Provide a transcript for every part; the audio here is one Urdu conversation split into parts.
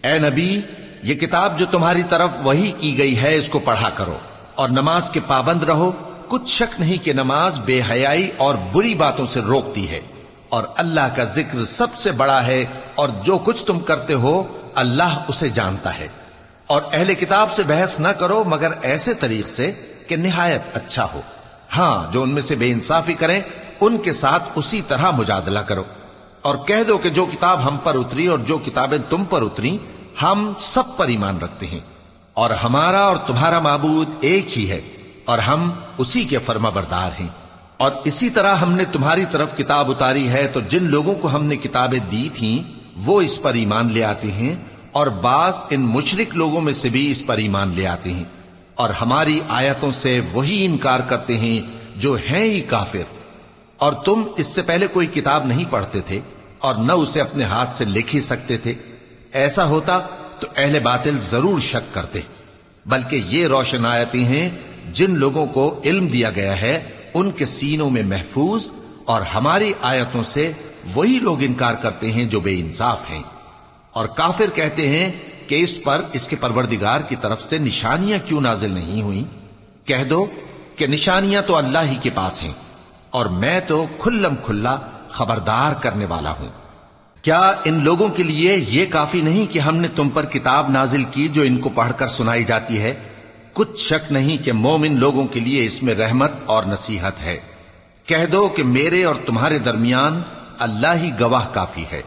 اے نبی، یہ کتاب جو تمہاری طرف وحی کی گئی ہے اس کو پڑھا کرو اور نماز کے پابند رہو۔ کچھ شک نہیں کہ نماز بے حیائی اور بری باتوں سے روکتی ہے، اور اللہ کا ذکر سب سے بڑا ہے، اور جو کچھ تم کرتے ہو اللہ اسے جانتا ہے۔ اور اہل کتاب سے بحث نہ کرو مگر ایسے طریق سے کہ نہایت اچھا ہو۔ ہاں، جو ان میں سے بے انصافی کریں ان کے ساتھ اسی طرح مجادلہ کرو، اور کہہ دو کہ جو کتاب ہم پر اتری اور جو کتابیں تم پر اتری ہم سب پر ایمان رکھتے ہیں، اور ہمارا اور تمہارا معبود ایک ہی ہے، اور ہم اسی کے فرما بردار ہیں۔ اور اسی طرح ہم نے تمہاری طرف کتاب اتاری ہے تو جن لوگوں کو ہم نے کتابیں دی تھیں وہ اس پر ایمان لے آتے ہیں، اور بعض ان مشرک لوگوں میں سے بھی اس پر ایمان لے آتے ہیں، اور ہماری آیتوں سے وہی انکار کرتے ہیں جو ہیں ہی کافر۔ اور تم اس سے پہلے کوئی کتاب نہیں پڑھتے تھے اور نہ اسے اپنے ہاتھ سے لکھ ہی سکتے تھے۔ ایسا ہوتا تو اہل باطل ضرور شک کرتے، بلکہ یہ روشن آیتیں ہیں جن لوگوں کو علم دیا گیا ہے ان کے سینوں میں محفوظ، اور ہماری آیتوں سے وہی لوگ انکار کرتے ہیں جو بے انصاف ہیں۔ اور کافر کہتے ہیں کہ اس پر اس کے پروردگار کی طرف سے نشانیاں کیوں نازل نہیں ہوئیں؟ کہہ دو کہ نشانیاں تو اللہ ہی کے پاس ہیں، اور میں تو کھلم کھلا خبردار کرنے والا ہوں۔ کیا ان لوگوں کے لیے یہ کافی نہیں کہ ہم نے تم پر کتاب نازل کی جو ان کو پڑھ کر سنائی جاتی ہے؟ کچھ شک نہیں کہ مومن لوگوں کے لیے اس میں رحمت اور نصیحت ہے۔ کہہ دو کہ میرے اور تمہارے درمیان اللہ ہی گواہ کافی ہے۔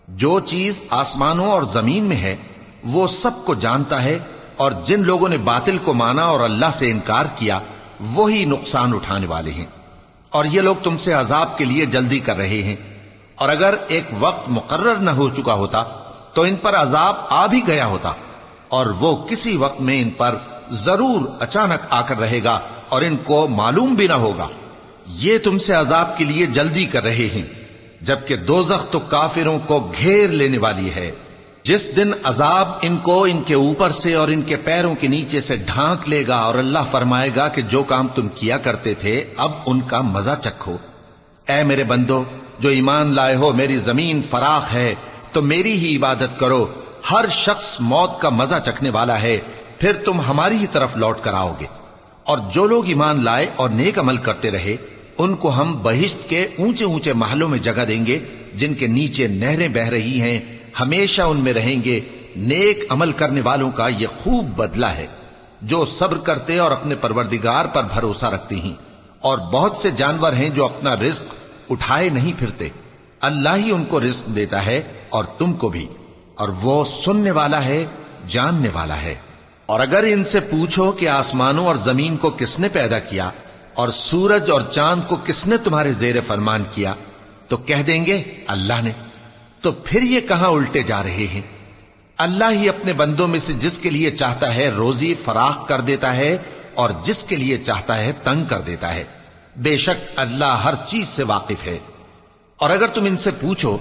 جو چیز آسمانوں اور زمین میں ہے وہ سب کو جانتا ہے، اور جن لوگوں نے باطل کو مانا اور اللہ سے انکار کیا وہی نقصان اٹھانے والے ہیں۔ اور یہ لوگ تم سے عذاب کے لیے جلدی کر رہے ہیں، اور اگر ایک وقت مقرر نہ ہو چکا ہوتا تو ان پر عذاب آ بھی گیا ہوتا، اور وہ کسی وقت میں ان پر ضرور اچانک آ کر رہے گا اور ان کو معلوم بھی نہ ہوگا۔ یہ تم سے عذاب کے لیے جلدی کر رہے ہیں، جبکہ دوزخ تو کافروں کو گھیر لینے والی ہے۔ جس دن عذاب ان کو ان کے اوپر سے اور ان کے پیروں کے نیچے سے ڈھانک لے گا، اور اللہ فرمائے گا کہ جو کام تم کیا کرتے تھے اب ان کا مزہ چکھو۔ اے میرے بندو جو ایمان لائے ہو، میری زمین فراخ ہے تو میری ہی عبادت کرو۔ ہر شخص موت کا مزہ چکھنے والا ہے، پھر تم ہماری ہی طرف لوٹ کر آؤ گے۔ اور جو لوگ ایمان لائے اور نیک عمل کرتے رہے ان کو ہم بہشت کے اونچے اونچے محلوں میں جگہ دیں گے جن کے نیچے نہریں بہ رہی ہیں، ہمیشہ ان میں رہیں گے۔ نیک عمل کرنے والوں کا یہ خوب بدلہ ہے جو صبر کرتے اور اپنے پروردگار پر بھروسہ رکھتے ہیں۔ اور بہت سے جانور ہیں جو اپنا رزق اٹھائے نہیں پھرتے، اللہ ہی ان کو رزق دیتا ہے اور تم کو بھی، اور وہ سننے والا ہے، جاننے والا ہے۔ اور اگر ان سے پوچھو کہ آسمانوں اور زمین کو کس نے پیدا کیا اور سورج اور چاند کو کس نے تمہارے زیر فرمان کیا، تو کہہ دیں گے اللہ نے۔ تو پھر یہ کہاں الٹے جا رہے ہیں؟ اللہ ہی اپنے بندوں میں سے جس کے لیے چاہتا ہے روزی فراخ کر دیتا ہے، اور جس کے لیے چاہتا ہے تنگ کر دیتا ہے۔ بے شک اللہ ہر چیز سے واقف ہے۔ اور اگر تم ان سے پوچھو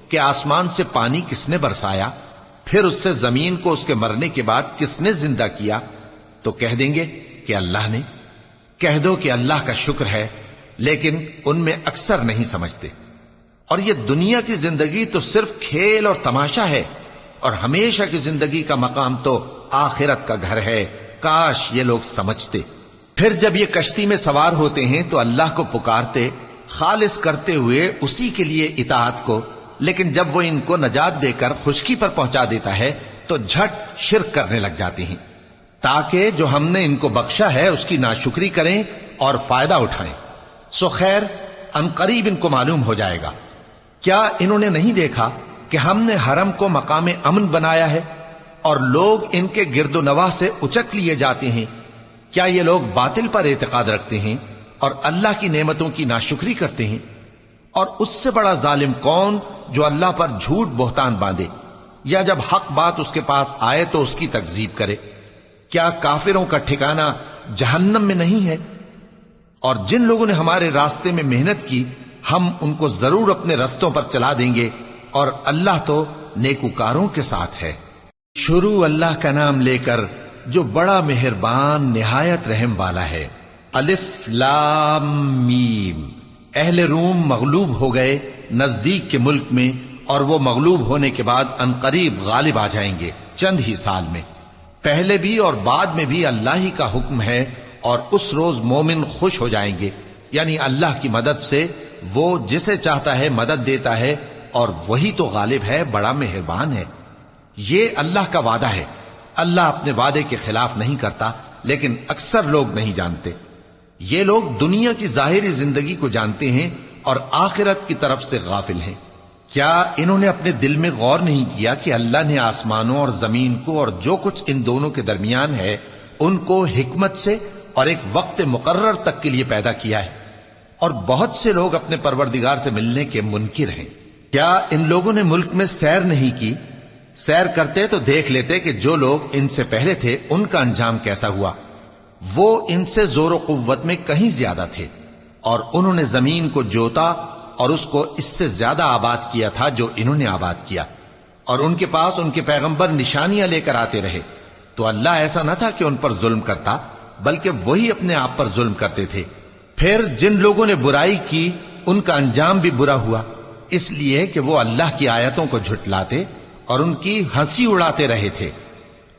کہ آسمان سے پانی کس نے برسایا، پھر اس سے زمین کو اس کے مرنے کے بعد کس نے زندہ کیا، تو کہہ دیں گے کہ اللہ نے۔ کہہ دو کہ اللہ کا شکر ہے، لیکن ان میں اکثر نہیں سمجھتے۔ اور یہ دنیا کی زندگی تو صرف کھیل اور تماشا ہے، اور ہمیشہ کی زندگی کا مقام تو آخرت کا گھر ہے۔ کاش یہ لوگ سمجھتے۔ پھر جب یہ کشتی میں سوار ہوتے ہیں تو اللہ کو پکارتے، خالص کرتے ہوئے اسی کے لیے اطاعت کو، لیکن جب وہ ان کو نجات دے کر خشکی پر پہنچا دیتا ہے تو جھٹ شرک کرنے لگ جاتے ہیں، تاکہ جو ہم نے ان کو بخشا ہے اس کی ناشکری کریں اور فائدہ اٹھائیں۔ سو خیر عنقریب ان کو معلوم ہو جائے گا۔ کیا انہوں نے نہیں دیکھا کہ ہم نے حرم کو مقام امن بنایا ہے اور لوگ ان کے گرد و نواح سے اچک لیے جاتے ہیں؟ کیا یہ لوگ باطل پر اعتقاد رکھتے ہیں اور اللہ کی نعمتوں کی ناشکری کرتے ہیں؟ اور اس سے بڑا ظالم کون جو اللہ پر جھوٹ بہتان باندھے، یا جب حق بات اس کے پاس آئے تو اس کی تکذیب کرے؟ کیا کافروں کا ٹھکانہ جہنم میں نہیں ہے؟ اور جن لوگوں نے ہمارے راستے میں محنت کی ہم ان کو ضرور اپنے رستوں پر چلا دیں گے، اور اللہ تو نیکوکاروں کے ساتھ ہے۔ شروع اللہ کا نام لے کر جو بڑا مہربان نہایت رحم والا ہے۔ الف لام میم۔ اہل روم مغلوب ہو گئے نزدیک کے ملک میں اور وہ مغلوب ہونے کے بعد عنقریب غالب آ جائیں گے چند ہی سال میں۔ پہلے بھی اور بعد میں بھی اللہ ہی کا حکم ہے، اور اس روز مومن خوش ہو جائیں گے، یعنی اللہ کی مدد سے وہ جسے چاہتا ہے مدد دیتا ہے، اور وہی تو غالب ہے، بڑا مہربان ہے۔ یہ اللہ کا وعدہ ہے، اللہ اپنے وعدے کے خلاف نہیں کرتا، لیکن اکثر لوگ نہیں جانتے۔ یہ لوگ دنیا کی ظاہری زندگی کو جانتے ہیں اور آخرت کی طرف سے غافل ہیں۔ کیا انہوں نے اپنے دل میں غور نہیں کیا کہ اللہ نے آسمانوں اور زمین کو اور جو کچھ ان دونوں کے درمیان ہے ان کو حکمت سے اور ایک وقت مقرر تک کے لیے پیدا کیا ہے، اور بہت سے لوگ اپنے پروردگار سے ملنے کے منکر ہیں۔ کیا ان لوگوں نے ملک میں سیر نہیں کی؟ سیر کرتے تو دیکھ لیتے کہ جو لوگ ان سے پہلے تھے ان کا انجام کیسا ہوا۔ وہ ان سے زور و قوت میں کہیں زیادہ تھے، اور انہوں نے زمین کو جوتا اور اس کو اس سے زیادہ آباد کیا تھا جو انہوں نے آباد کیا، اور ان کے پاس ان کے پیغمبر نشانیاں لے کر آتے رہے، تو اللہ ایسا نہ تھا کہ ان پر ظلم کرتا، بلکہ وہی اپنے آپ پر ظلم کرتے تھے۔ پھر جن لوگوں نے برائی کی ان کا انجام بھی برا ہوا، اس لیے کہ وہ اللہ کی آیتوں کو جھٹلاتے اور ان کی ہنسی اڑاتے رہے تھے۔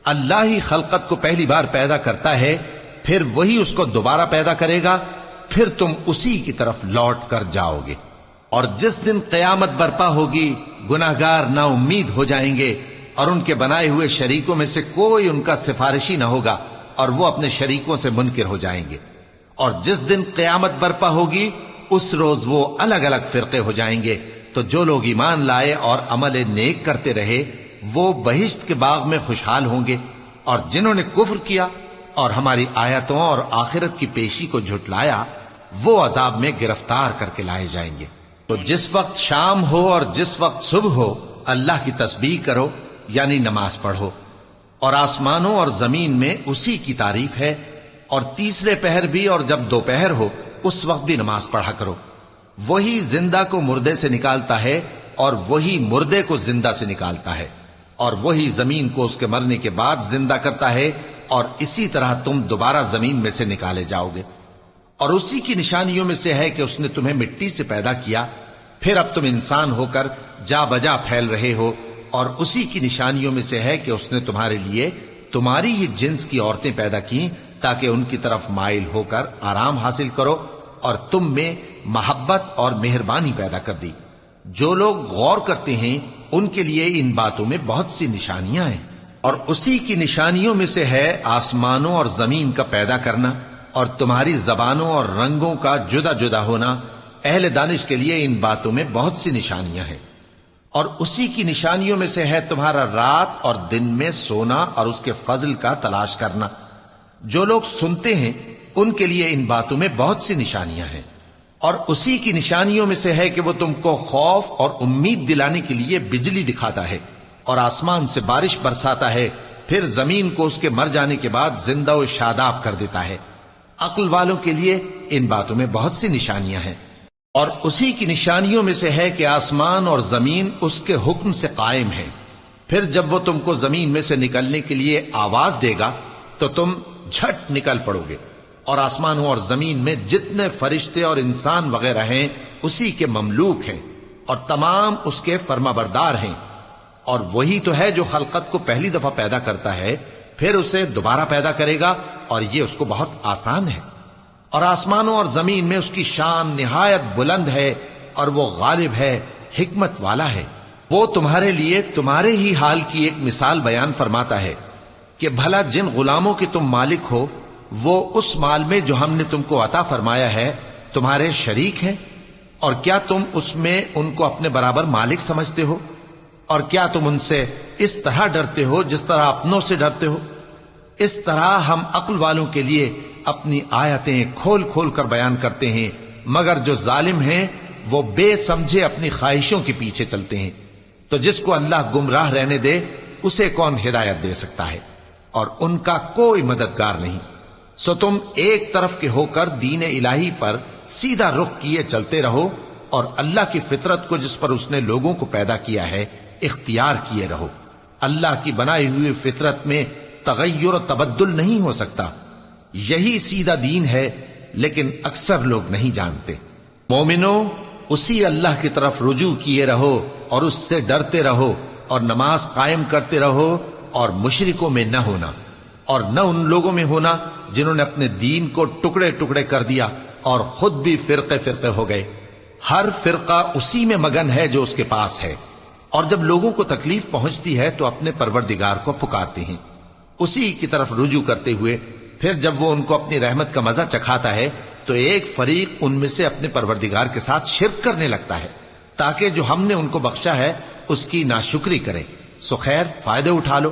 اللہ ہی خلقت کو پہلی بار پیدا کرتا ہے، پھر وہی اس کو دوبارہ پیدا کرے گا، پھر تم اسی کی طرف لوٹ کر جاؤ گے۔ اور جس دن قیامت برپا ہوگی گناہگار نا امید ہو جائیں گے، اور ان کے بنائے ہوئے شریکوں میں سے کوئی ان کا سفارشی نہ ہوگا، اور وہ اپنے شریکوں سے منکر ہو جائیں گے۔ اور جس دن قیامت برپا ہوگی اس روز وہ الگ الگ فرقے ہو جائیں گے، تو جو لوگ ایمان لائے اور عمل نیک کرتے رہے وہ بہشت کے باغ میں خوشحال ہوں گے، اور جنہوں نے کفر کیا اور ہماری آیتوں اور آخرت کی پیشی کو جھٹلایا وہ عذاب میں گرفتار کر کے لائے جائیں گے۔ تو جس وقت شام ہو اور جس وقت صبح ہو اللہ کی تسبیح کرو، یعنی نماز پڑھو، اور آسمانوں اور زمین میں اسی کی تعریف ہے، اور تیسرے پہر بھی اور جب دوپہر ہو اس وقت بھی نماز پڑھا کرو۔ وہی زندہ کو مردے سے نکالتا ہے اور وہی مردے کو زندہ سے نکالتا ہے، اور وہی زمین کو اس کے مرنے کے بعد زندہ کرتا ہے، اور اسی طرح تم دوبارہ زمین میں سے نکالے جاؤ گے۔ اور اسی کی نشانیوں میں سے ہے کہ اس نے تمہیں مٹی سے پیدا کیا، پھر اب تم انسان ہو کر جا بجا پھیل رہے ہو، اور اسی کی نشانیوں میں سے ہے کہ اس نے تمہارے لیے تمہاری ہی جنس کی عورتیں پیدا کی تاکہ ان کی طرف مائل ہو کر آرام حاصل کرو، اور تم میں محبت اور مہربانی پیدا کر دی۔ جو لوگ غور کرتے ہیں ان کے لیے ان باتوں میں بہت سی نشانیاں ہیں۔ اور اسی کی نشانیوں میں سے ہے آسمانوں اور زمین کا پیدا کرنا، اور تمہاری زبانوں اور رنگوں کا جدا جدا ہونا۔ اہل دانش کے لیے ان باتوں میں بہت سی نشانیاں ہیں۔ اور اسی کی نشانیوں میں سے ہے تمہارا رات اور دن میں سونا اور اس کے فضل کا تلاش کرنا۔ جو لوگ سنتے ہیں ان کے لیے ان باتوں میں بہت سی نشانیاں ہیں۔ اور اسی کی نشانیوں میں سے ہے کہ وہ تم کو خوف اور امید دلانے کے لیے بجلی دکھاتا ہے، اور آسمان سے بارش برساتا ہے، پھر زمین کو اس کے مر جانے کے بعد زندہ و شاداب کر دیتا ہے۔ عقل والوں کے لیے ان باتوں میں بہت سی نشانیاں ہیں۔ اور اسی کی نشانیوں میں سے ہے کہ آسمان اور زمین اس کے حکم سے قائم ہیں، پھر جب وہ تم کو زمین میں سے نکلنے کے لیے آواز دے گا تو تم جھٹ نکل پڑو گے۔ اور آسمانوں اور زمین میں جتنے فرشتے اور انسان وغیرہ ہیں اسی کے مملوک ہیں، اور تمام اس کے فرما بردار ہیں۔ اور وہی تو ہے جو خلقت کو پہلی دفعہ پیدا کرتا ہے، پھر اسے دوبارہ پیدا کرے گا، اور یہ اس کو بہت آسان ہے۔ اور آسمانوں اور زمین میں اس کی شان نہایت بلند ہے، اور وہ غالب ہے، حکمت والا ہے۔ وہ تمہارے لیے تمہارے ہی حال کی ایک مثال بیان فرماتا ہے کہ بھلا جن غلاموں کے تم مالک ہو وہ اس مال میں جو ہم نے تم کو عطا فرمایا ہے تمہارے شریک ہیں، اور کیا تم اس میں ان کو اپنے برابر مالک سمجھتے ہو؟ اور کیا تم ان سے اس طرح ڈرتے ہو جس طرح اپنوں سے ڈرتے ہو؟ اس طرح ہم عقل والوں کے لیے اپنی آیتیں کھول کھول کر بیان کرتے ہیں، مگر جو ظالم ہیں وہ بے سمجھے اپنی خواہشوں کے پیچھے چلتے ہیں۔ تو جس کو اللہ گمراہ رہنے دے اسے کون ہدایت دے سکتا ہے؟ اور ان کا کوئی مددگار نہیں۔ سو تم ایک طرف کے ہو کر دین الہی پر سیدھا رخ کیے چلتے رہو، اور اللہ کی فطرت کو جس پر اس نے لوگوں کو پیدا کیا ہے اختیار کیے رہو۔ اللہ کی بنائی ہوئی فطرت میں تغیر و تبدل نہیں ہو سکتا۔ یہی سیدھا دین ہے، لیکن اکثر لوگ نہیں جانتے۔ مومنوں، اسی اللہ کی طرف رجوع کیے رہو اور اس سے ڈرتے رہو اور نماز قائم کرتے رہو اور مشرکوں میں نہ ہونا، اور نہ ان لوگوں میں ہونا جنہوں نے اپنے دین کو ٹکڑے ٹکڑے کر دیا اور خود بھی فرقے فرقے ہو گئے۔ ہر فرقہ اسی میں مگن ہے جو اس کے پاس ہے، اور جب لوگوں کو تکلیف پہنچتی ہے تو اپنے پروردگار کو پکارتے ہیں، اسی کی طرف رجوع کرتے ہوئے پھر جب وہ ان کو اپنی رحمت کا مزہ چکھاتا ہے تو ایک فریق ان میں سے اپنے پروردگار کے ساتھ شرک کرنے لگتا ہے تاکہ جو ہم نے ان کو بخشا ہے اس کی ناشکری کریں۔ سو خیر، فائدے اٹھا لو،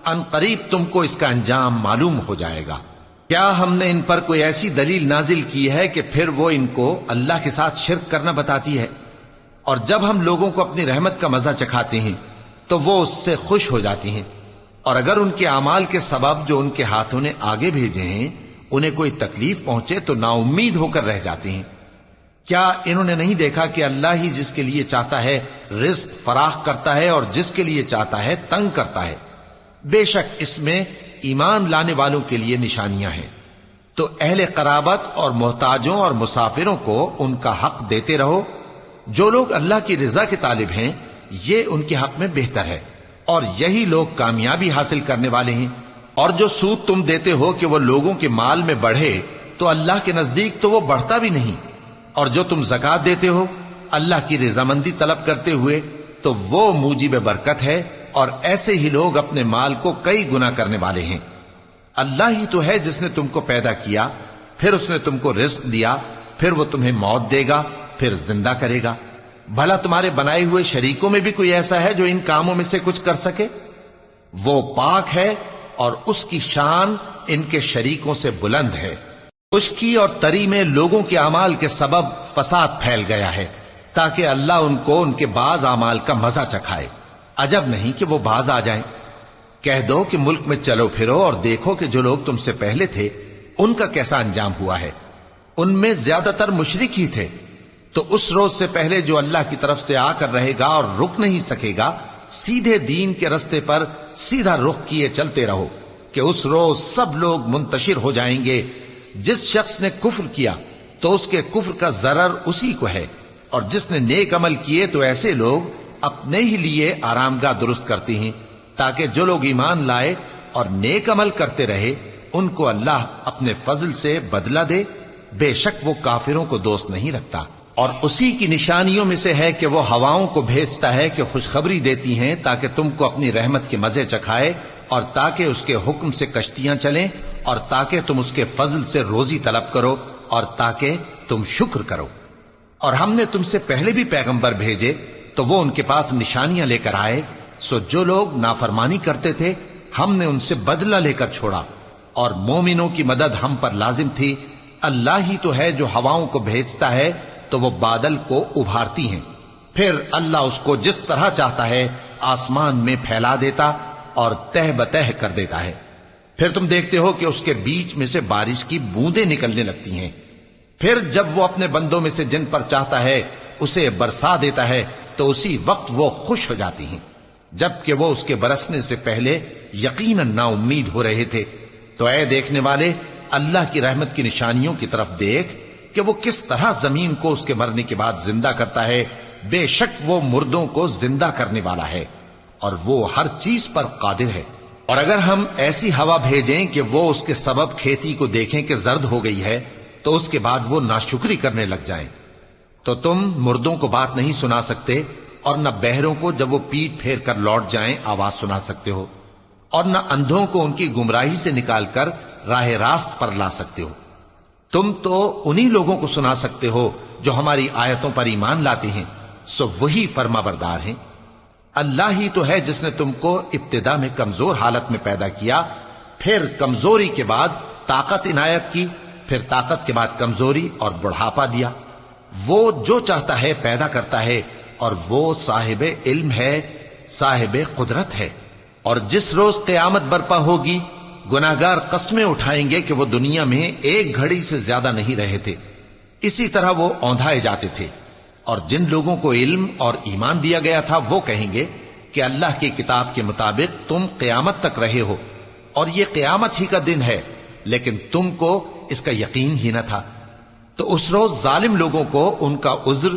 ان قریب تم کو اس کا انجام معلوم ہو جائے گا۔ کیا ہم نے ان پر کوئی ایسی دلیل نازل کی ہے کہ پھر وہ ان کو اللہ کے ساتھ شرک کرنا بتاتی ہے؟ اور جب ہم لوگوں کو اپنی رحمت کا مزہ چکھاتے ہیں تو وہ اس سے خوش ہو جاتی ہیں، اور اگر ان کے اعمال کے سبب جو ان کے ہاتھوں نے آگے بھیجے ہیں انہیں کوئی تکلیف پہنچے تو نا امید ہو کر رہ جاتے ہیں۔ کیا انہوں نے نہیں دیکھا کہ اللہ ہی جس کے لیے چاہتا ہے رزق فراخ کرتا ہے اور جس کے لیے چاہتا ہے تنگ کرتا ہے؟ بے شک اس میں ایمان لانے والوں کے لیے نشانیاں ہیں۔ تو اہل قرابت اور محتاجوں اور مسافروں کو ان کا حق دیتے رہو۔ جو لوگ اللہ کی رضا کے طالب ہیں یہ ان کے حق میں بہتر ہے، اور یہی لوگ کامیابی حاصل کرنے والے ہیں۔ اور جو سود تم دیتے ہو کہ وہ لوگوں کے مال میں بڑھے تو اللہ کے نزدیک تو وہ بڑھتا بھی نہیں، اور جو تم زکوٰۃ دیتے ہو اللہ کی رضامندی طلب کرتے ہوئے تو وہ موجب برکت ہے، اور ایسے ہی لوگ اپنے مال کو کئی گنا کرنے والے ہیں۔ اللہ ہی تو ہے جس نے تم کو پیدا کیا، پھر اس نے تم کو رزق دیا، پھر وہ تمہیں موت دے گا، پھر زندہ کرے گا۔ بھلا تمہارے بنائے ہوئے شریکوں میں بھی کوئی ایسا ہے جو ان کاموں میں سے کچھ کر سکے؟ وہ پاک ہے اور اس کی شان ان کے شریکوں سے بلند ہے۔ خشکی اور تری میں لوگوں کے اعمال کے سبب فساد پھیل گیا ہے تاکہ اللہ ان کو ان کے بعض اعمال کا مزہ چکھائے۔ عجب نہیں کہ وہ باز آ جائیں۔ کہہ دو کہ ملک میں چلو پھرو اور دیکھو کہ جو لوگ تم سے پہلے تھے ان کا کیسا انجام ہوا ہے۔ ان میں زیادہ تر مشرک ہی تھے۔ تو اس روز سے پہلے جو اللہ کی طرف سے آ کر رہے گا اور رک نہیں سکے گا، سیدھے دین کے رستے پر سیدھا رخ کیے چلتے رہو کہ اس روز سب لوگ منتشر ہو جائیں گے۔ جس شخص نے کفر کیا تو اس کے کفر کا ضرر اسی کو ہے، اور جس نے نیک عمل کیے تو ایسے لوگ اپنے ہی لیے آرام گاہ درست کرتے ہیں تاکہ جو لوگ ایمان لائے اور نیک عمل کرتے رہے ان کو اللہ اپنے فضل سے بدلہ دے۔ بے شک وہ کافروں کو دوست نہیں رکھتا۔ اور اسی کی نشانیوں میں سے ہے کہ وہ ہواؤں کو بھیجتا ہے کہ خوشخبری دیتی ہیں تاکہ تم کو اپنی رحمت کے مزے چکھائے، اور تاکہ اس کے حکم سے کشتیاں چلیں، اور تاکہ تم اس کے فضل سے روزی طلب کرو، اور تاکہ تم شکر کرو۔ اور ہم نے تم سے پہلے بھی پیغمبر بھیجے تو وہ ان کے پاس نشانیاں لے کر آئے، سو جو لوگ نافرمانی کرتے تھے ہم نے ان سے بدلہ لے کر چھوڑا، اور مومنوں کی مدد ہم پر لازم تھی۔ اللہ ہی تو ہے جو ہواؤں کو بھیجتا ہے تو وہ بادل کو ابھارتی ہیں، پھر اللہ اس کو جس طرح چاہتا ہے آسمان میں پھیلا دیتا اور تہ بتہ کر دیتا ہے۔ پھر تم دیکھتے ہو کہ اس کے بیچ میں سے بارش کی بوندیں نکلنے لگتی ہیں، پھر جب وہ اپنے بندوں میں سے جن پر چاہتا ہے اسے برسا دیتا ہے تو اسی وقت وہ خوش ہو جاتی ہیں، جبکہ وہ اس کے برسنے سے پہلے یقیناً نا امید ہو رہے تھے۔ تو اے دیکھنے والے، اللہ کی رحمت کی نشانیوں کی طرف دیکھ کہ وہ کس طرح زمین کو اس کے مرنے کے بعد زندہ کرتا ہے۔ بے شک وہ مردوں کو زندہ کرنے والا ہے اور وہ ہر چیز پر قادر ہے۔ اور اگر ہم ایسی ہوا بھیجیں کہ وہ اس کے سبب کھیتی کو دیکھیں کہ زرد ہو گئی ہے تو اس کے بعد وہ ناشکری کرنے لگ جائیں، تو تم مردوں کو بات نہیں سنا سکتے، اور نہ بہروں کو جب وہ پیٹ پھیر کر لوٹ جائیں آواز سنا سکتے ہو، اور نہ اندھوں کو ان کی گمراہی سے نکال کر راہ راست پر لا سکتے ہو۔ تم تو انہی لوگوں کو سنا سکتے ہو جو ہماری آیتوں پر ایمان لاتے ہیں، سو وہی فرما بردار ہیں۔ اللہ ہی تو ہے جس نے تم کو ابتدا میں کمزور حالت میں پیدا کیا، پھر کمزوری کے بعد طاقت عنایت کی، پھر طاقت کے بعد کمزوری اور بڑھاپا دیا۔ وہ جو چاہتا ہے پیدا کرتا ہے، اور وہ صاحب علم ہے، صاحب قدرت ہے۔ اور جس روز قیامت برپا ہوگی گناہگار قسمیں اٹھائیں گے کہ وہ دنیا میں ایک گھڑی سے زیادہ نہیں رہے تھے، اسی طرح وہ اوندھائے جاتے تھے۔ اور جن لوگوں کو علم اور ایمان دیا گیا تھا وہ کہیں گے کہ اللہ کی کتاب کے مطابق تم قیامت تک رہے ہو، اور یہ قیامت ہی کا دن ہے، لیکن تم کو اس کا یقین ہی نہ تھا۔ تو اس روز ظالم لوگوں کو ان کا عذر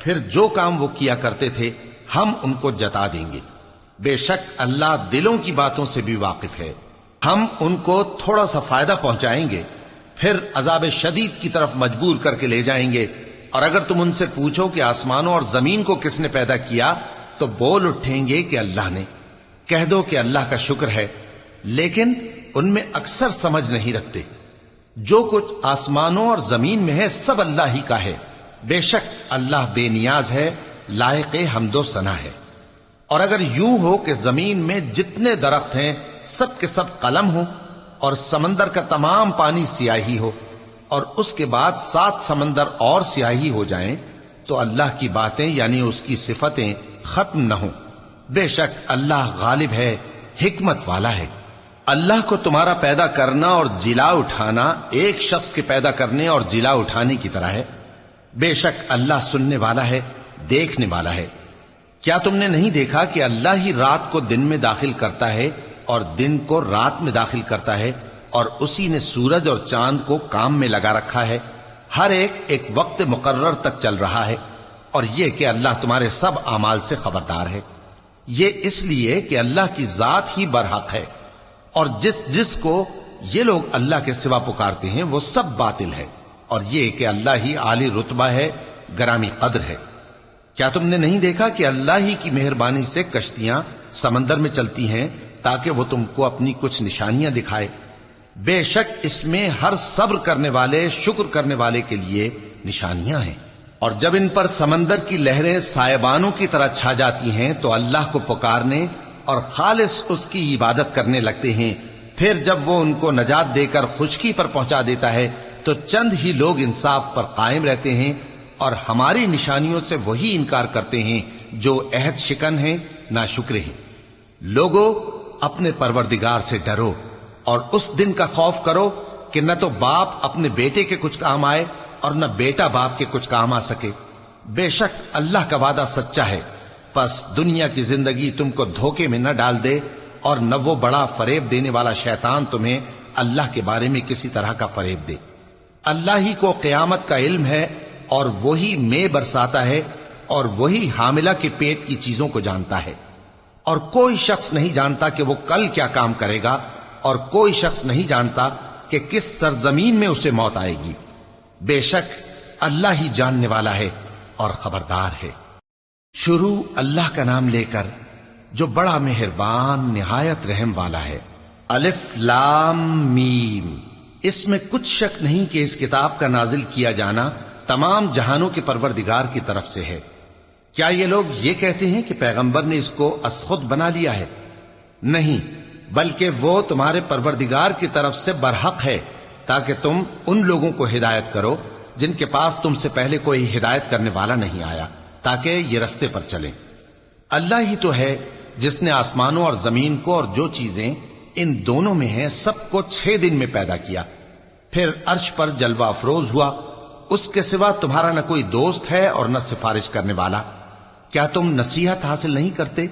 پھر جو کام وہ کیا کرتے تھے ہم ان کو جتا دیں گے۔ بے شک اللہ دلوں کی باتوں سے بھی واقف ہے۔ ہم ان کو تھوڑا سا فائدہ پہنچائیں گے، پھر عذاب شدید کی طرف مجبور کر کے لے جائیں گے۔ اور اگر تم ان سے پوچھو کہ آسمانوں اور زمین کو کس نے پیدا کیا تو بول اٹھیں گے کہ اللہ نے۔ کہہ دو کہ اللہ کا شکر ہے، لیکن ان میں اکثر سمجھ نہیں رکھتے۔ جو کچھ آسمانوں اور زمین میں ہے سب اللہ ہی کا ہے۔ بے شک اللہ بے نیاز ہے، لائق حمد و ثنا ہے۔ اور اگر یوں ہو کہ زمین میں جتنے درخت ہیں سب کے سب قلم ہو اور سمندر کا تمام پانی سیاہی ہو اور اس کے بعد 7 سمندر اور سیاہی ہو جائیں تو اللہ کی باتیں یعنی اس کی صفتیں ختم نہ ہوں۔ بے شک اللہ غالب ہے، حکمت والا ہے۔ اللہ کو تمہارا پیدا کرنا اور جلا اٹھانا ایک شخص کے پیدا کرنے اور جلا اٹھانے کی طرح ہے۔ بے شک اللہ سننے والا ہے، دیکھنے والا ہے۔ کیا تم نے نہیں دیکھا کہ اللہ ہی رات کو دن میں داخل کرتا ہے اور دن کو رات میں داخل کرتا ہے، اور اسی نے سورج اور چاند کو کام میں لگا رکھا ہے، ہر ایک وقت مقرر تک چل رہا ہے۔ اور یہ کہ اللہ تمہارے سب اعمال سے خبردار ہے۔ یہ اس لیے کہ اللہ کی ذات ہی برحق ہے، اور جس کو یہ لوگ اللہ کے سوا پکارتے ہیں وہ سب باطل ہے۔ اور یہ کہ اللہ ہی عالی رتبہ ہے، گرامی قدر ہے۔ کیا تم نے نہیں دیکھا کہ اللہ ہی کی مہربانی سے کشتیاں سمندر میں چلتی ہیں تاکہ وہ تم کو اپنی کچھ نشانیاں دکھائے؟ بے شک اس میں ہر صبر کرنے والے، شکر کرنے والے کے لیے نشانیاں ہیں۔ اور جب ان پر سمندر کی لہریں سائبانوں کی طرح چھا جاتی ہیں تو اللہ کو پکارنے اور خالص اس کی عبادت کرنے لگتے ہیں۔ پھر جب وہ ان کو نجات دے کر خشکی پر پہنچا دیتا ہے تو چند ہی لوگ انصاف پر قائم رہتے ہیں، اور ہماری نشانیوں سے وہی انکار کرتے ہیں جو عہد شکن ہیں، ناشکر ہیں۔ لوگو اپنے پروردگار سے ڈرو اور اس دن کا خوف کرو کہ نہ تو باپ اپنے بیٹے کے کچھ کام آئے اور نہ بیٹا باپ کے کچھ کام آ سکے۔ بے شک اللہ کا وعدہ سچا ہے، پس دنیا کی زندگی تم کو دھوکے میں نہ ڈال دے، اور نہ وہ بڑا فریب دینے والا شیطان تمہیں اللہ کے بارے میں کسی طرح کا فریب دے۔ اللہ ہی کو قیامت کا علم ہے، اور وہی میں برساتا ہے، اور وہی حاملہ کے پیٹ کی چیزوں کو جانتا ہے۔ اور کوئی شخص نہیں جانتا کہ وہ کل کیا کام کرے گا، اور کوئی شخص نہیں جانتا کہ کس سرزمین میں اسے موت آئے گی۔ بے شک اللہ ہی جاننے والا ہے اور خبردار ہے۔ شروع اللہ کا نام لے کر جو بڑا مہربان نہایت رحم والا ہے۔ الف لام میم۔ اس میں کچھ شک نہیں کہ اس کتاب کا نازل کیا جانا تمام جہانوں کے پروردگار کی طرف سے ہے۔ کیا یہ لوگ یہ کہتے ہیں کہ پیغمبر نے اس کو از خود بنا لیا ہے؟ نہیں، بلکہ وہ تمہارے پروردگار کی طرف سے برحق ہے، تاکہ تم ان لوگوں کو ہدایت کرو جن کے پاس تم سے پہلے کوئی ہدایت کرنے والا نہیں آیا، تاکہ یہ رستے پر چلیں۔ اللہ ہی تو ہے جس نے آسمانوں اور زمین کو اور جو چیزیں ان دونوں میں ہیں سب کو 6 دن میں پیدا کیا، پھر عرش پر جلوہ افروز ہوا۔ اس کے سوا تمہارا نہ کوئی دوست ہے اور نہ سفارش کرنے والا۔ کیا تم نصیحت حاصل نہیں کرتے؟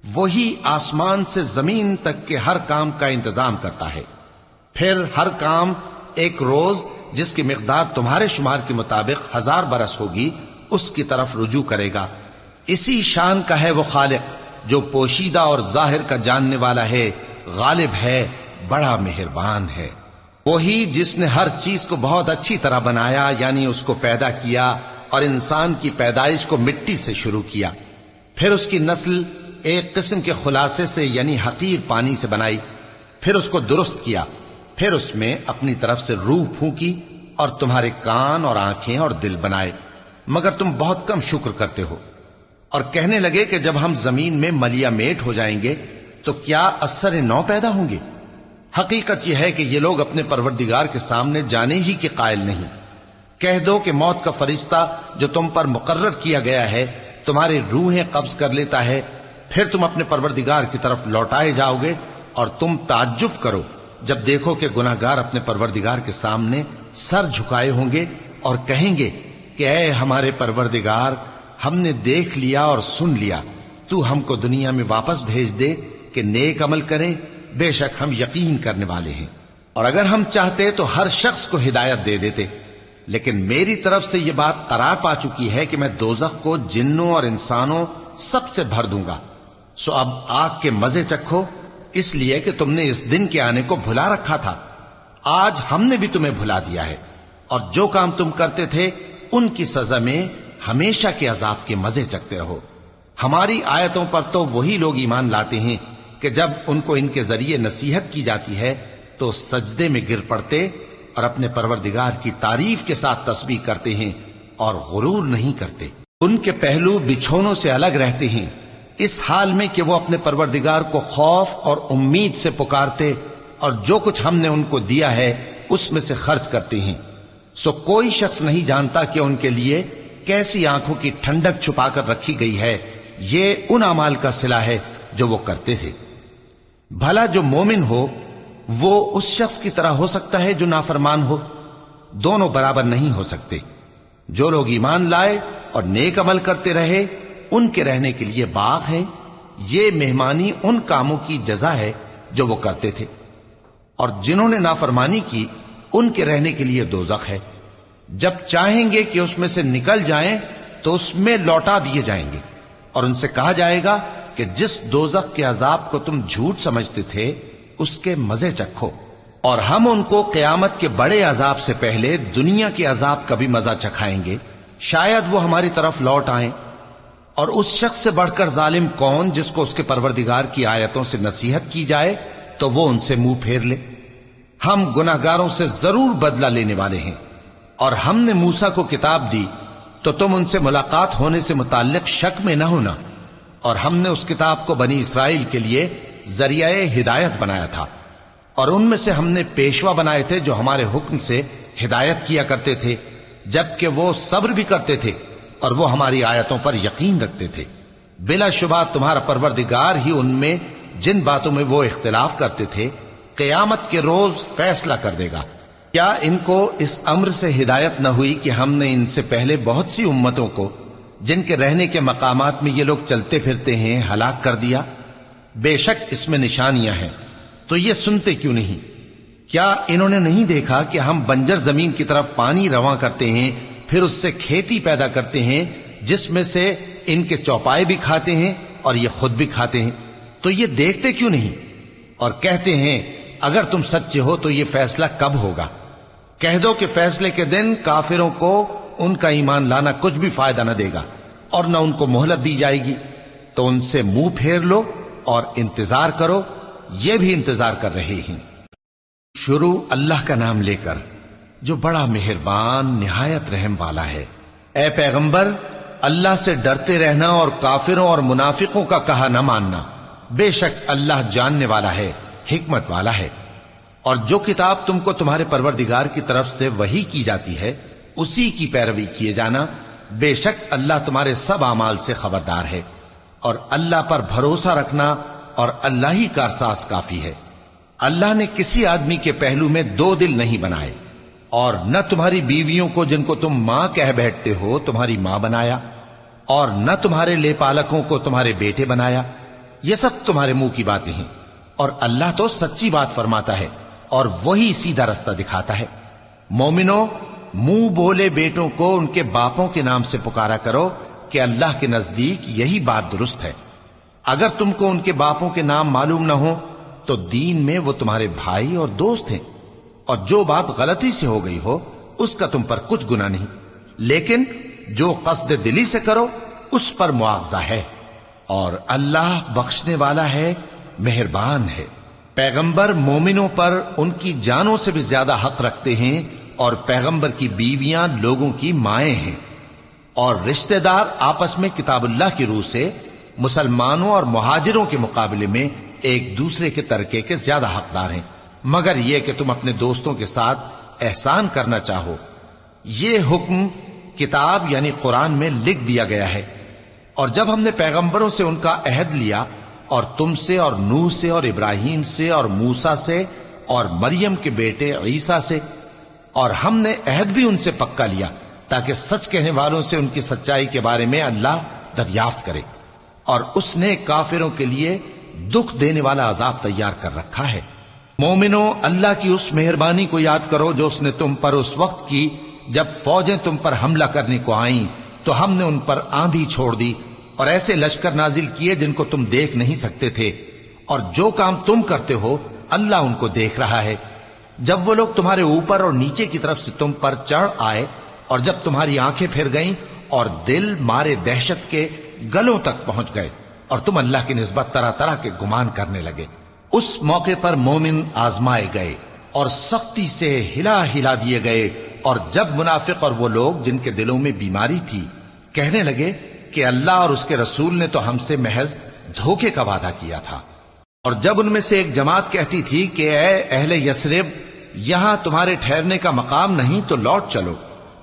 وہی آسمان سے زمین تک کے ہر کام کا انتظام کرتا ہے، پھر ہر کام ایک روز جس کی مقدار تمہارے شمار کے مطابق 1000 برس ہوگی اس کی طرف رجوع کرے گا۔ اسی شان کا ہے وہ خالق جو پوشیدہ اور ظاہر کا جاننے والا ہے، غالب ہے، بڑا مہربان ہے۔ وہی جس نے ہر چیز کو بہت اچھی طرح بنایا، یعنی اس کو پیدا کیا، اور انسان کی پیدائش کو مٹی سے شروع کیا، پھر اس کی نسل ایک قسم کے خلاصے سے یعنی حقیر پانی سے بنائی، پھر اس کو درست کیا، پھر اس میں اپنی طرف سے روح پھونکی، اور تمہارے کان اور آنکھیں اور دل بنائے، مگر تم بہت کم شکر کرتے ہو۔ اور کہنے لگے کہ جب ہم زمین میں ملیا میٹ ہو جائیں گے تو کیا اثر نو پیدا ہوں گے؟ حقیقت یہ ہے کہ یہ لوگ اپنے پروردگار کے سامنے جانے ہی کے قائل نہیں۔ کہہ دو کہ موت کا فرشتہ جو تم پر مقرر کیا گیا ہے تمہاری روحیں قبض کر لیتا ہے، پھر تم اپنے پروردگار کی طرف لوٹائے جاؤ گے، اور تم تعجب کرو جب دیکھو کہ گناہگار اپنے پروردگار کے سامنے سر جھکائے ہوں گے اور کہیں گے کہ اے ہمارے پروردگار، ہم نے دیکھ لیا اور سن لیا، تو ہم کو دنیا میں واپس بھیج دے کہ نیک عمل کریں، بے شک ہم یقین کرنے والے ہیں۔ اور اگر ہم چاہتے تو ہر شخص کو ہدایت دے دیتے، لیکن میری طرف سے یہ بات قرار پا چکی ہے کہ میں دوزخ کو جنوں اور انسانوں سب سے بھر دوں گا، سو اب آگ کے مزے چکھو، اس لیے کہ تم نے اس دن کے آنے کو بھلا رکھا تھا۔ آج ہم نے بھی تمہیں بھلا دیا ہے، اور جو کام تم کرتے تھے ان کی سزا میں ہمیشہ کے عذاب کے مزے چکتے رہو۔ ہماری آیتوں پر تو وہی لوگ ایمان لاتے ہیں کہ جب ان کو ان کے ذریعے نصیحت کی جاتی ہے تو سجدے میں گر پڑتے اور اپنے پروردگار کی تعریف کے ساتھ تسبیح کرتے ہیں اور غرور نہیں کرتے۔ ان کے پہلو بچھونوں سے الگ رہتے ہیں، اس حال میں کہ وہ اپنے پروردگار کو خوف اور امید سے پکارتے اور جو کچھ ہم نے ان کو دیا ہے اس میں سے خرچ کرتے ہیں۔ سو کوئی شخص نہیں جانتا کہ ان کے لیے کیسی آنکھوں کی ٹھنڈک چھپا کر رکھی گئی ہے، یہ ان اعمال کا صلہ ہے جو وہ کرتے تھے۔ بھلا جو مومن ہو وہ اس شخص کی طرح ہو سکتا ہے جو نافرمان ہو؟ دونوں برابر نہیں ہو سکتے۔ جو لوگ ایمان لائے اور نیک عمل کرتے رہے ان کے رہنے کے لیے باغ ہیں، یہ مہمانی ان کاموں کی جزا ہے جو وہ کرتے تھے، اور جنہوں نے نافرمانی کی ان کے رہنے کے لیے دوزخ ہے، جب چاہیں گے کہ اس میں سے نکل جائیں تو اس میں لوٹا دیے جائیں گے، اور ان سے کہا جائے گا کہ جس دوزخ کے عذاب کو تم جھوٹ سمجھتے تھے اس کے مزے چکھو، اور ہم ان کو قیامت کے بڑے عذاب سے پہلے دنیا کے عذاب کا بھی مزہ چکھائیں گے، شاید وہ ہماری طرف لوٹ آئیں۔ اور اس شخص سے بڑھ کر ظالم کون جس کو اس کے پروردگار کی آیتوں سے نصیحت کی جائے تو وہ ان سے منہ پھیر لے۔ ہم گناہگاروں سے ضرور بدلہ لینے والے ہیں، اور ہم نے موسیٰ کو کتاب دی تو تم ان سے ملاقات ہونے سے متعلق شک میں نہ ہونا، اور ہم نے اس کتاب کو بنی اسرائیل کے لیے ذریعہ ہدایت بنایا تھا، اور ان میں سے ہم نے پیشوا بنائے تھے جو ہمارے حکم سے ہدایت کیا کرتے تھے، جبکہ وہ صبر بھی کرتے تھے اور وہ ہماری آیتوں پر یقین رکھتے تھے۔ بلا شبہ تمہارا پروردگار ہی ان میں جن باتوں میں وہ اختلاف کرتے تھے قیامت کے روز فیصلہ کر دے گا۔ کیا ان کو اس امر سے ہدایت نہ ہوئی کہ ہم نے ان سے پہلے بہت سی امتوں کو جن کے رہنے کے مقامات میں یہ لوگ چلتے پھرتے ہیں ہلاک کر دیا؟ بے شک اس میں نشانیاں ہیں، تو یہ سنتے کیوں نہیں؟ کیا انہوں نے نہیں دیکھا کہ ہم بنجر زمین کی طرف پانی رواں کرتے ہیں، پھر اس سے کھیتی پیدا کرتے ہیں جس میں سے ان کے چوپائے بھی کھاتے ہیں اور یہ خود بھی کھاتے ہیں، تو یہ دیکھتے کیوں نہیں؟ اور کہتے ہیں اگر تم سچے ہو تو یہ فیصلہ کب ہوگا؟ کہہ دو کہ فیصلے کے دن کافروں کو ان کا ایمان لانا کچھ بھی فائدہ نہ دے گا اور نہ ان کو مہلت دی جائے گی، تو ان سے منہ پھیر لو اور انتظار کرو، یہ بھی انتظار کر رہے ہیں۔ شروع اللہ کا نام لے کر جو بڑا مہربان نہایت رحم والا ہے۔ اے پیغمبر، اللہ سے ڈرتے رہنا اور کافروں اور منافقوں کا کہا نہ ماننا، بے شک اللہ جاننے والا ہے، حکمت والا ہے۔ اور جو کتاب تم کو تمہارے پروردگار کی طرف سے وحی کی جاتی ہے اسی کی پیروی کیے جانا، بے شک اللہ تمہارے سب اعمال سے خبردار ہے، اور اللہ پر بھروسہ رکھنا اور اللہ ہی کا احساس کافی ہے۔ اللہ نے کسی آدمی کے پہلو میں دو دل نہیں بنائے، اور نہ تمہاری بیویوں کو جن کو تم ماں کہہ بیٹھتے ہو تمہاری ماں بنایا، اور نہ تمہارے لے پالکوں کو تمہارے بیٹے بنایا، یہ سب تمہارے منہ کی باتیں ہیں، اور اللہ تو سچی بات فرماتا ہے اور وہی سیدھا رستہ دکھاتا ہے۔ مومنو، منہ بولے بیٹوں کو ان کے باپوں کے نام سے پکارا کرو کہ اللہ کے نزدیک یہی بات درست ہے۔ اگر تم کو ان کے باپوں کے نام معلوم نہ ہو تو دین میں وہ تمہارے بھائی اور دوست ہیں، اور جو بات غلطی سے ہو گئی ہو اس کا تم پر کچھ گناہ نہیں، لیکن جو قصد دلی سے کرو اس پر مواخذہ ہے، اور اللہ بخشنے والا ہے، مہربان ہے۔ پیغمبر مومنوں پر ان کی جانوں سے بھی زیادہ حق رکھتے ہیں، اور پیغمبر کی بیویاں لوگوں کی مائیں ہیں، اور رشتہ دار آپس میں کتاب اللہ کی روح سے مسلمانوں اور مہاجروں کے مقابلے میں ایک دوسرے کے ترکے کے زیادہ حقدار ہیں، مگر یہ کہ تم اپنے دوستوں کے ساتھ احسان کرنا چاہو۔ یہ حکم کتاب یعنی قرآن میں لکھ دیا گیا ہے، اور جب ہم نے پیغمبروں سے ان کا عہد لیا، اور تم سے اور نوح سے اور ابراہیم سے اور موسیٰ سے اور مریم کے بیٹے عیسیٰ سے، اور ہم نے عہد بھی ان سے پکا لیا تاکہ سچ کہنے والوں سے ان کی سچائی کے بارے میں اللہ دریافت کرے، اور اس نے کافروں کے لیے دکھ دینے والا عذاب تیار کر رکھا ہے۔ مومنو، اللہ کی اس مہربانی کو یاد کرو جو اس نے تم پر اس وقت کی جب فوجیں تم پر حملہ کرنے کو آئیں تو ہم نے ان پر آندھی چھوڑ دی اور ایسے لشکر نازل کیے جن کو تم دیکھ نہیں سکتے تھے، اور جو کام تم کرتے ہو اللہ ان کو دیکھ رہا ہے۔ جب وہ لوگ تمہارے اوپر اور نیچے کی طرف سے تم پر چڑھ آئے، اور جب تمہاری آنکھیں پھر گئیں اور دل مارے دہشت کے گلوں تک پہنچ گئے، اور تم اللہ کی نسبت طرح طرح کے گمان کرنے لگے، اس موقع پر مومن آزمائے گئے اور سختی سے ہلا ہلا دیے گئے۔ اور جب منافق اور وہ لوگ جن کے دلوں میں بیماری تھی کہنے لگے کہ اللہ اور اس کے رسول نے تو ہم سے محض دھوکے کا وعدہ کیا تھا، اور جب ان میں سے ایک جماعت کہتی تھی کہ اے اہل یثرب، یہاں تمہارے ٹھہرنے کا مقام نہیں تو لوٹ چلو،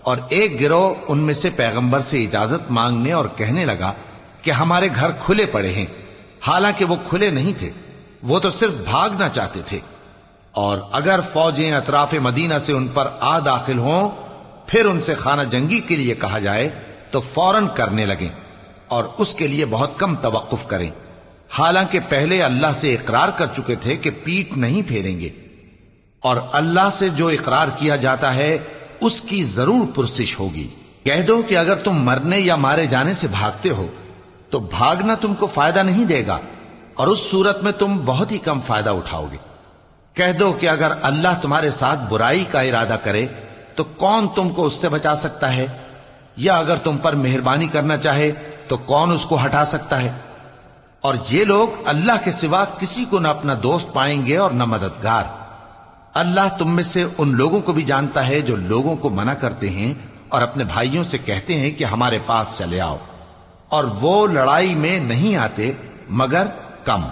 اور ایک گروہ ان میں سے پیغمبر سے اجازت مانگنے اور کہنے لگا کہ ہمارے گھر کھلے پڑے ہیں، حالانکہ وہ کھلے نہیں تھے، وہ تو صرف بھاگنا چاہتے تھے۔ اور اگر فوجیں اطراف مدینہ سے ان پر آ داخل ہوں، پھر ان سے خانہ جنگی کے لیے کہا جائے تو فوراً کرنے لگیں، اور اس کے لیے بہت کم توقف کریں، حالانکہ پہلے اللہ سے اقرار کر چکے تھے کہ پیٹ نہیں پھیریں گے، اور اللہ سے جو اقرار کیا جاتا ہے اس کی ضرور پرسش ہوگی۔ کہہ دو کہ اگر تم مرنے یا مارے جانے سے بھاگتے ہو تو بھاگنا تم کو فائدہ نہیں دے گا، اور اس صورت میں تم بہت ہی کم فائدہ اٹھاؤ گے۔ کہہ دو کہ اگر اللہ تمہارے ساتھ برائی کا ارادہ کرے تو کون تم کو اس سے بچا سکتا ہے، یا اگر تم پر مہربانی کرنا چاہے تو کون اس کو ہٹا سکتا ہے۔ اور یہ لوگ اللہ کے سوا کسی کو نہ اپنا دوست پائیں گے اور نہ مددگار۔ اللہ تم میں سے ان لوگوں کو بھی جانتا ہے جو لوگوں کو منع کرتے ہیں اور اپنے بھائیوں سے کہتے ہیں کہ ہمارے پاس چلے آؤ، اور وہ لڑائی میں نہیں آتے مگر کم،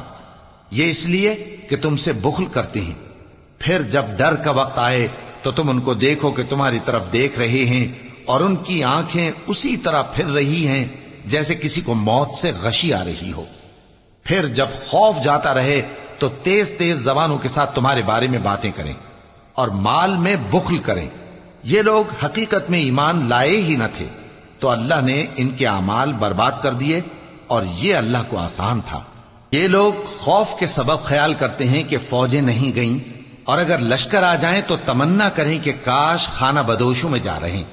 یہ اس لیے کہ تم سے بخل کرتے ہیں۔ پھر جب ڈر کا وقت آئے تو تم ان کو دیکھو کہ تمہاری طرف دیکھ رہے ہیں، اور ان کی آنکھیں اسی طرح پھر رہی ہیں جیسے کسی کو موت سے غشی آ رہی ہو۔ پھر جب خوف جاتا رہے تو تیز تیز زبانوں کے ساتھ تمہارے بارے میں باتیں کریں اور مال میں بخل کریں۔ یہ لوگ حقیقت میں ایمان لائے ہی نہ تھے، تو اللہ نے ان کے اعمال برباد کر دیے، اور یہ اللہ کو آسان تھا۔ یہ لوگ خوف کے سبب خیال کرتے ہیں کہ فوجیں نہیں گئیں، اور اگر لشکر آ جائیں تو تمنا کریں کہ کاش خانہ بدوشوں میں جا رہے ہیں،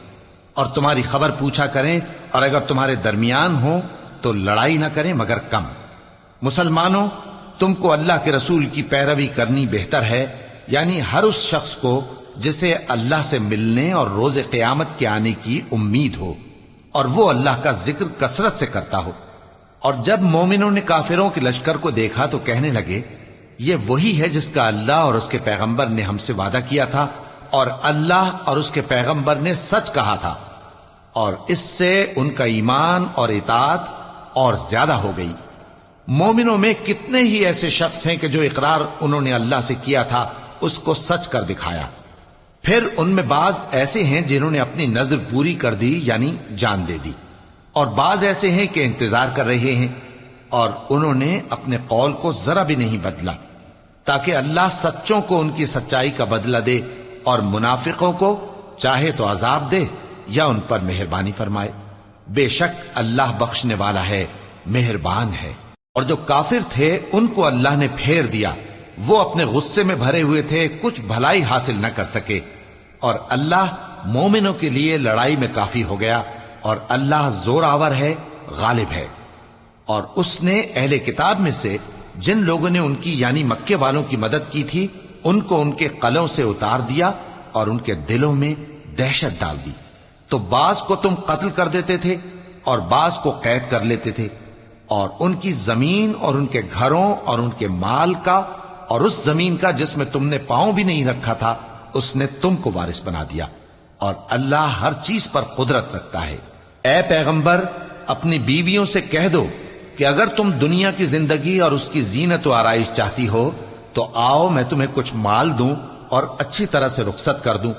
اور تمہاری خبر پوچھا کریں، اور اگر تمہارے درمیان ہوں تو لڑائی نہ کریں مگر کم۔ مسلمانوں، تم کو اللہ کے رسول کی پیروی کرنی بہتر ہے، یعنی ہر اس شخص کو جسے اللہ سے ملنے اور روز قیامت کے آنے کی امید ہو، اور وہ اللہ کا ذکر کثرت سے کرتا ہو۔ اور جب مومنوں نے کافروں کے لشکر کو دیکھا تو کہنے لگے یہ وہی ہے جس کا اللہ اور اس کے پیغمبر نے ہم سے وعدہ کیا تھا، اور اللہ اور اس کے پیغمبر نے سچ کہا تھا، اور اس سے ان کا ایمان اور اطاعت اور زیادہ ہو گئی۔ مومنوں میں کتنے ہی ایسے شخص ہیں کہ جو اقرار انہوں نے اللہ سے کیا تھا اس کو سچ کر دکھایا۔ پھر ان میں بعض ایسے ہیں جنہوں نے اپنی نظر پوری کر دی، یعنی جان دے دی، اور بعض ایسے ہیں کہ انتظار کر رہے ہیں، اور انہوں نے اپنے قول کو ذرا بھی نہیں بدلا، تاکہ اللہ سچوں کو ان کی سچائی کا بدلہ دے، اور منافقوں کو چاہے تو عذاب دے یا ان پر مہربانی فرمائے۔ بے شک اللہ بخشنے والا ہے، مہربان ہے۔ اور جو کافر تھے ان کو اللہ نے پھیر دیا، وہ اپنے غصے میں بھرے ہوئے تھے، کچھ بھلائی حاصل نہ کر سکے، اور اللہ مومنوں کے لیے لڑائی میں کافی ہو گیا، اور اللہ زور آور ہے، غالب ہے۔ اور اس نے اہل کتاب میں سے جن لوگوں نے ان کی یعنی مکے والوں کی مدد کی تھی ان کو ان کے قلعوں سے اتار دیا اور ان کے دلوں میں دہشت ڈال دی، تو بعض کو تم قتل کر دیتے تھے اور بعض کو قید کر لیتے تھے، اور ان کی زمین اور ان کے گھروں اور ان کے مال کا اور اس زمین کا جس میں تم نے پاؤں بھی نہیں رکھا تھا اس نے تم کو وارث بنا دیا، اور اللہ ہر چیز پر قدرت رکھتا ہے۔ اے پیغمبر، اپنی بیویوں سے کہہ دو کہ اگر تم دنیا کی زندگی اور اس کی زینت و آرائش چاہتی ہو تو آؤ میں تمہیں کچھ مال دوں اور اچھی طرح سے رخصت کر دوں،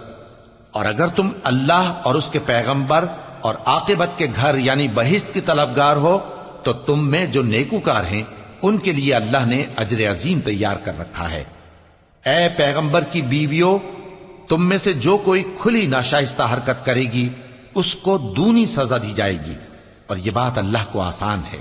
اور اگر تم اللہ اور اس کے پیغمبر اور عاقبت کے گھر یعنی بہشت کی طلبگار ہو تو تم میں جو نیکوکار ہیں ان کے لیے اللہ نے اجر عظیم تیار کر رکھا ہے۔ اے پیغمبر کی بیویوں، تم میں سے جو کوئی کھلی ناشائستہ حرکت کرے گی اس کو دونی سزا دی جائے گی، اور یہ بات اللہ کو آسان ہے۔